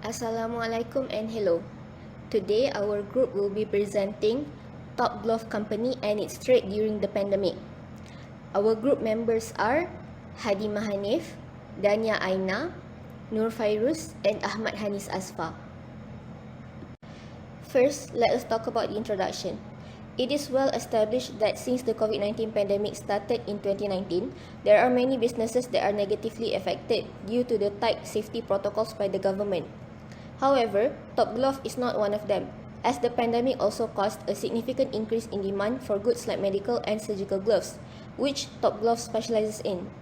Assalamualaikum and hello. Today our group will be presenting Top Glove Company and its trade during the pandemic. Our group members are Hadi Mahanif, Dania Ainaa, Nur Fairuz and Ahmad Hanis Azfar. First, let us talk about the introduction. It is well established that since the COVID-19 pandemic started in 2019, there are many businesses that are negatively affected due to the tight safety protocols by the government. However, Top Glove is not one of them, as the pandemic also caused a significant increase in demand for goods like medical and surgical gloves, which Top Glove specializes in.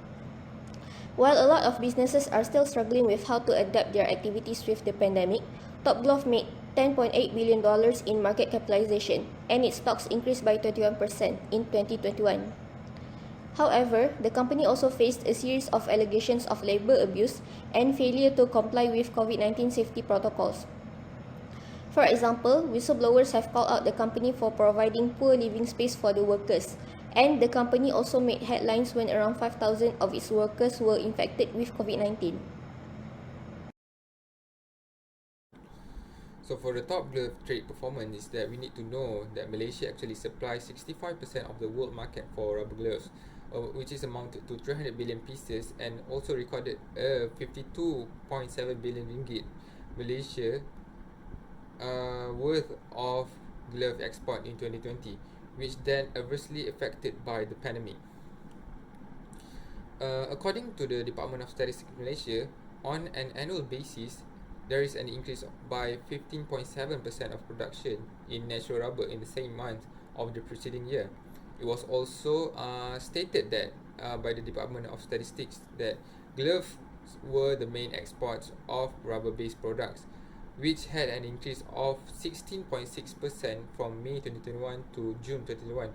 While a lot of businesses are still struggling with how to adapt their activities with the pandemic, Top Glove made $10.8 billion in market capitalization, and its stocks increased by 21% in 2021. However, the company also faced a series of allegations of labor abuse and failure to comply with COVID-19 safety protocols. For example, whistleblowers have called out the company for providing poor living space for the workers, and the company also made headlines when around 5,000 of its workers were infected with COVID-19. So for the Top Glove trade performance is that we need to know that Malaysia actually supplies 65% of the world market for rubber gloves, which is amounted to 300 billion pieces, and also recorded a 52.7 billion ringgit Malaysia worth of glove export in 2020, which then adversely affected by the pandemic. According to the Department of Statistics Malaysia, on an annual basis, there is an increase by 15.7% of production in natural rubber in the same month of the preceding year. It was also stated that by the Department of Statistics that gloves were the main exports of rubber-based products, which had an increase of 16.6% from May 2021 to June 2021.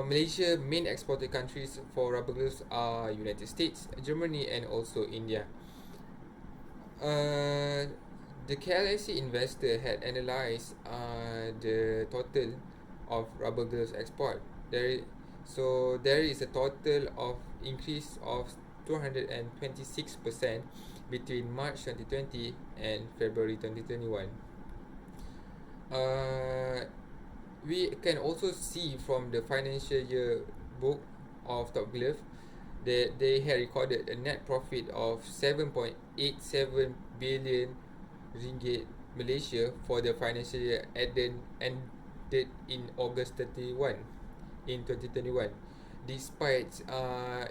Malaysia main exported countries for rubber gloves are United States, Germany and also India. The KLIC investor had analysed the total of rubber gloves export. There is a total of increase of 226% between March 2020 and February 2021. We can also see from the financial year book of Top Glove that they had recorded a net profit of 7.87 billion ringgit Malaysia for the financial year ended in August 31 in 2021, despite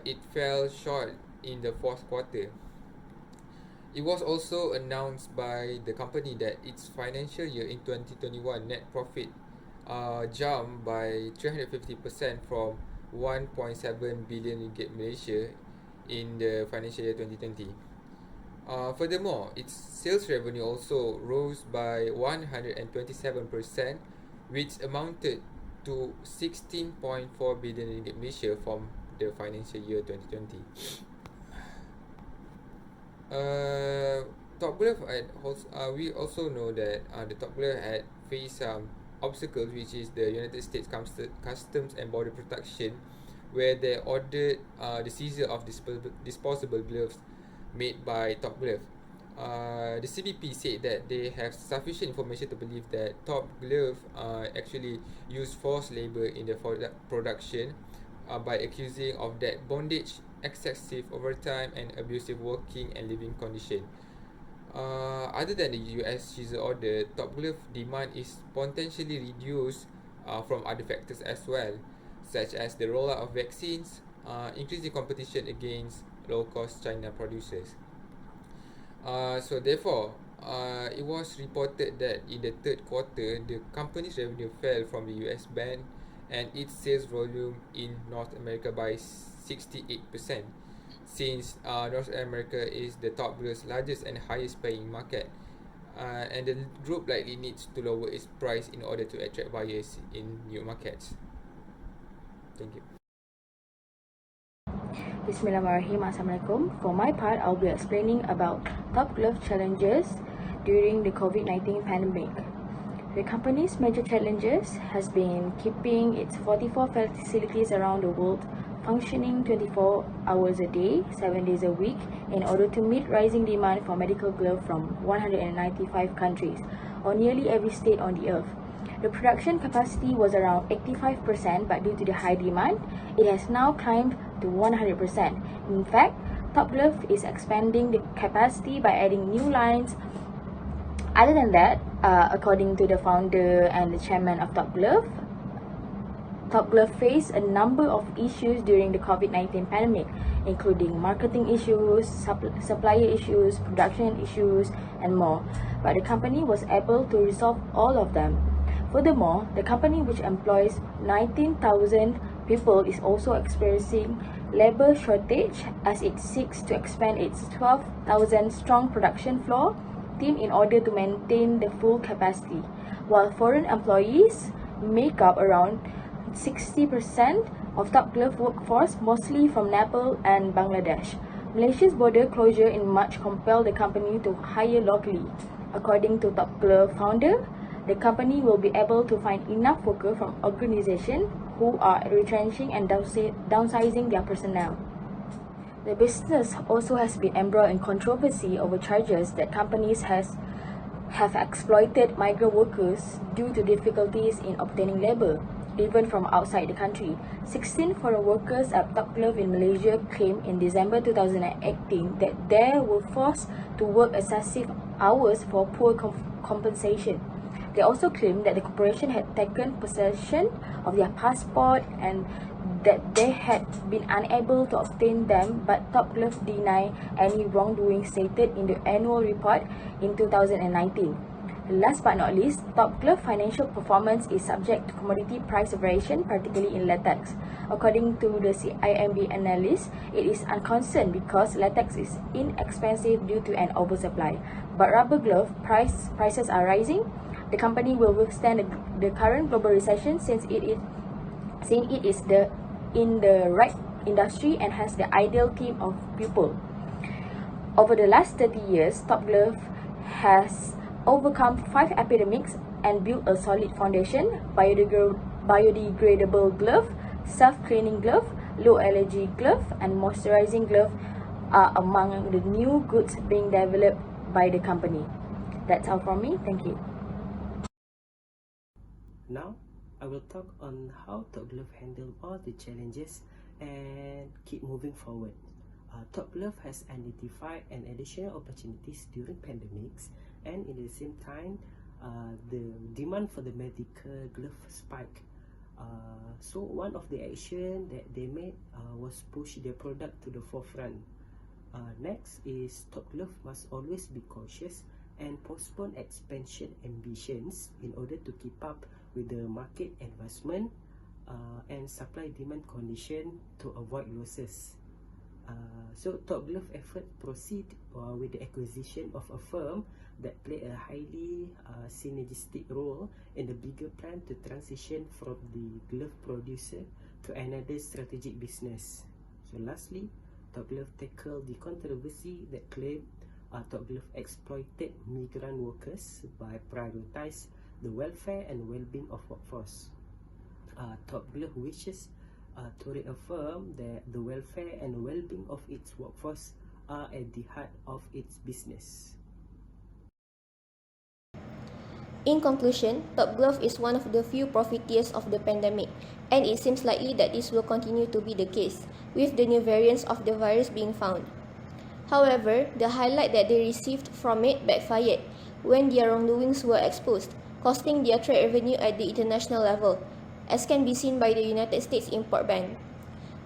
it fell short in the fourth quarter. It was also announced by the company that its financial year in 2021 net profit jumped by 350% from 1.7 billion ringgit Malaysia in the financial year 2020. Furthermore, its sales revenue also rose by 127%, which amounted to 16.4 billion ringgit Malaysia from the financial year 2020. Top Glove we also know that the Top Glove had faced some obstacles, which is the United States Customs and Border Protection, where they ordered the seizure of disposable gloves made by Top Glove. The CBP said that they have sufficient information to believe that Top Glove actually used forced labour in the production by accusing of that bondage, excessive overtime and abusive working and living condition. Other than the US seizure order, Top Glove demand is potentially reduced from other factors as well, such as the rollout of vaccines, increasing competition against low-cost China producers. So therefore, it was reported that in the third quarter, the company's revenue fell from the US ban and its sales volume in North America by 68%, since North America is the Top Glove's largest and highest paying market, and the group likely needs to lower its price in order to attract buyers in new markets. Thank you. Bismillahirrahmanirrahim. Assalamualaikum. For my part, I'll be explaining about Top Glove challenges during the COVID-19 pandemic. The company's major challenges has been keeping its 44 facilities around the world functioning 24 hours a day, 7 days a week, in order to meet rising demand for medical gloves from 195 countries, or nearly every state on the earth. The production capacity was around 85%, but due to the high demand, it has now climbed to 100%. In fact, Top Glove is expanding the capacity by adding new lines. Other than that, according to the founder and the chairman of Top Glove faced a number of issues during the COVID-19 pandemic, including marketing issues, supplier issues, production issues, and more. But the company was able to resolve all of them. Furthermore, the company, which employs 19,000 people, is also experiencing labor shortage as it seeks to expand its 12,000 strong production floor team in order to maintain the full capacity, while foreign employees make up around 60% of Top Glove workforce, mostly from Nepal and Bangladesh. Malaysia's border closure in March compelled the company to hire locally. According to Top Glove founder, the company will be able to find enough workers from organizations who are retrenching and downsizing their personnel. The business also has been embroiled in controversy over charges that companies have exploited migrant workers due to difficulties in obtaining labor, even from outside the country. 16 foreign workers at Top Glove in Malaysia claimed in December 2018 that they were forced to work excessive hours for poor compensation. They also claimed that the corporation had taken possession of their passport and that they had been unable to obtain them, but Top Glove denied any wrongdoing stated in the annual report in 2019. Last but not least, Top Glove financial performance is subject to commodity price variation, particularly in latex. According to the CIMB analyst, it is unconcerned because latex is inexpensive due to an oversupply. But rubber glove prices are rising. The company will withstand the current global recession since it is in the right industry and has the ideal team of people. Over the last 30 years, Top Glove has overcome 5 epidemics and built a solid foundation. Biodegradable glove, self-cleaning glove, low allergy glove, and moisturizing glove are among the new goods being developed by the company. That's all from me. Thank you. Now, I will talk on how Top Glove handle all the challenges and keep moving forward. Top Glove has identified an additional opportunities during pandemics, and in the same time, the demand for the medical glove spike. So one of the action that they made was push their product to the forefront. Next is Top Glove must always be cautious and postpone expansion ambitions in order to keep up with the market advancement and supply-demand condition to avoid losses. So Top Glove effort proceed with the acquisition of a firm that play a highly synergistic role in the bigger plan to transition from the glove producer to another strategic business. So lastly, Top Glove tackle the controversy that claimed Top Glove exploited migrant workers by prioritize the welfare and well-being of workforce. Top Glove wishes to reaffirm that the welfare and well-being of its workforce are at the heart of its business. In conclusion, Top Glove is one of the few profiteers of the pandemic, and it seems likely that this will continue to be the case, with the new variants of the virus being found. However, the highlight that they received from it backfired when their wrongdoings were exposed, costing their trade revenue at the international level, as can be seen by the United States import ban.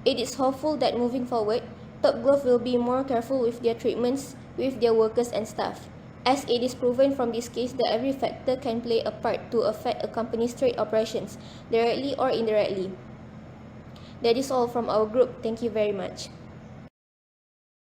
It is hopeful that moving forward, Top Glove will be more careful with their treatments with their workers and staff, as it is proven from this case that every factor can play a part to affect a company's trade operations, directly or indirectly. That is all from our group. Thank you very much.